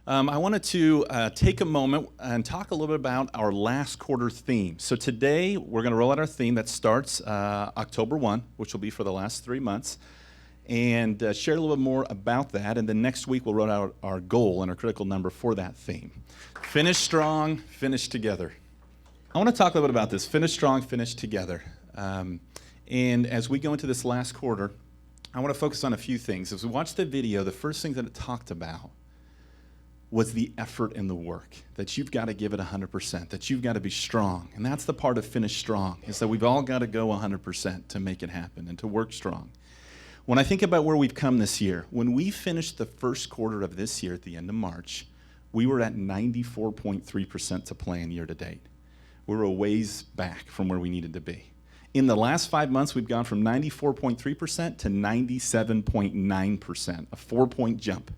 I wanted to take a moment and talk a little bit about our last quarter theme. So today we're going to roll out our theme that starts October 1, which will be for the last 3 months, and share a little bit more about that. And then next week we'll roll out our goal and our critical number for that theme. Finish strong, finish together. I want to talk a little bit about this. Finish strong, finish together. And as we go into this last quarter, I want to focus on a few things. As we watched the video, the first thing that it talked about was the effort and the work, that you've got to give it 100%, that you've got to be strong. And that's the part of finish strong, is that we've all got to go 100% to make it happen and to work strong. When I think about where we've come this year, when we finished the first quarter of this year at the end of March, we were at 94.3% to plan year to date. We were a ways back from where we needed to be. In the last 5 months, we've gone from 94.3% to 97.9%, a 4-point jump.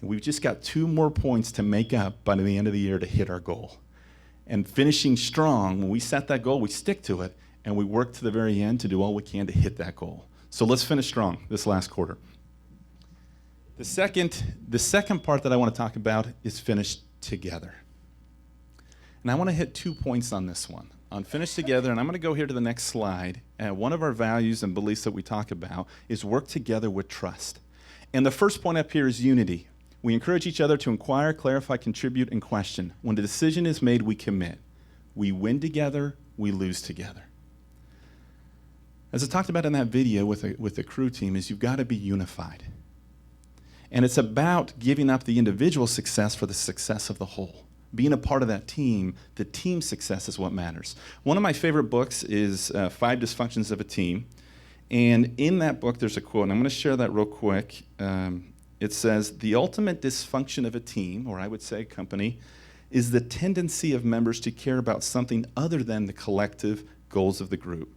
And we've just got 2 more points to make up by the end of the year to hit our goal. And finishing strong, when we set that goal, we stick to it, and we work to the very end to do all we can to hit that goal. So let's finish strong this last quarter. The second part that I want to talk about is finish together. And I want to hit 2 points on this one, on finish together, and I'm going to go here to the next slide. One of our values and beliefs that we talk about is work together with trust. And the first point up here is unity. We encourage each other to inquire, clarify, contribute, and question. When the decision is made, we commit. We win together, we lose together. As I talked about in that video with the crew team, is you've got to be unified. And it's about giving up the individual success for the success of the whole. Being a part of that team, the team success is what matters. One of my favorite books is 5 Dysfunctions of a Team. And in that book, there's a quote, and I'm going to share that real quick. It says, "The ultimate dysfunction of a team, or I would say a company, is the tendency of members to care about something other than the collective goals of the group.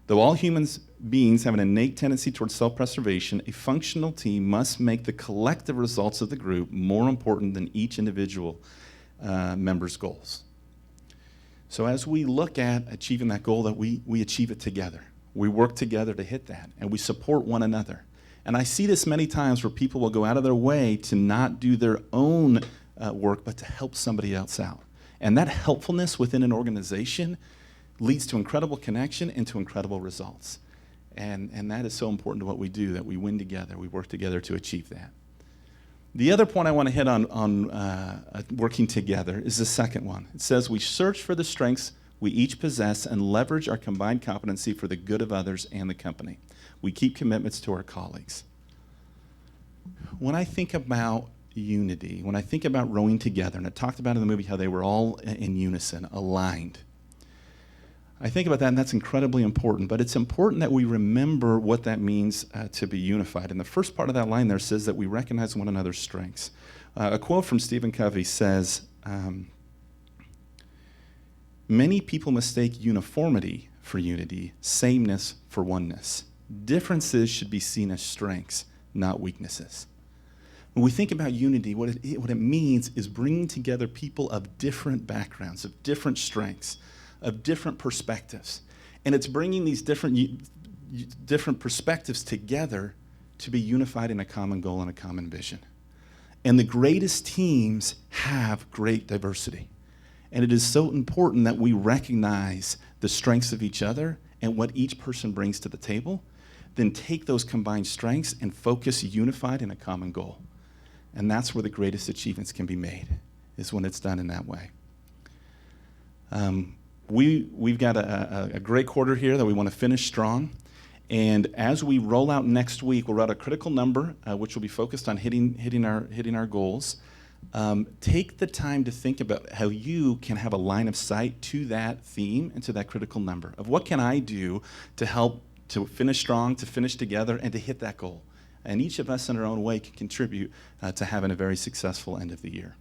Though all human beings have an innate tendency towards self-preservation, a functional team must make the collective results of the group more important than each individual member's goals." So as we look at achieving that goal, that we achieve it together. We work together to hit that, and we support one another. And I see this many times where people will go out of their way to not do their own work, but to help somebody else out. And that helpfulness within an organization leads to incredible connection and to incredible results. And that is so important to what we do, that we win together, we work together to achieve that. The other point I want to hit on working together is the second one. It says we search for the strengths we each possess and leverage our combined competency for the good of others and the company. We keep commitments to our colleagues. When I think about unity, when I think about rowing together, and I talked about in the movie how they were all in unison, aligned, I think about that, and that's incredibly important. But it's important that we remember what that means to be unified. And the first part of that line there says that we recognize one another's strengths. A quote from Stephen Covey says, "Many people mistake uniformity for unity, sameness for oneness. Differences should be seen as strengths, not weaknesses." When we think about unity, what it means is bringing together people of different backgrounds, of different strengths, of different perspectives. And it's bringing these different perspectives together to be unified in a common goal and a common vision. And the greatest teams have great diversity. And it is so important that we recognize the strengths of each other and what each person brings to the table, then take those combined strengths and focus unified in a common goal. And that's where the greatest achievements can be made, is when it's done in that way. We've got a great quarter here that we want to finish strong. And as we roll out next week, we'll roll out a critical number, which will be focused on hitting our goals. Take the time to think about how you can have a line of sight to that theme and to that critical number of what can I do to help to finish strong, to finish together, and to hit that goal. And each of us in our own way can contribute to having a very successful end of the year.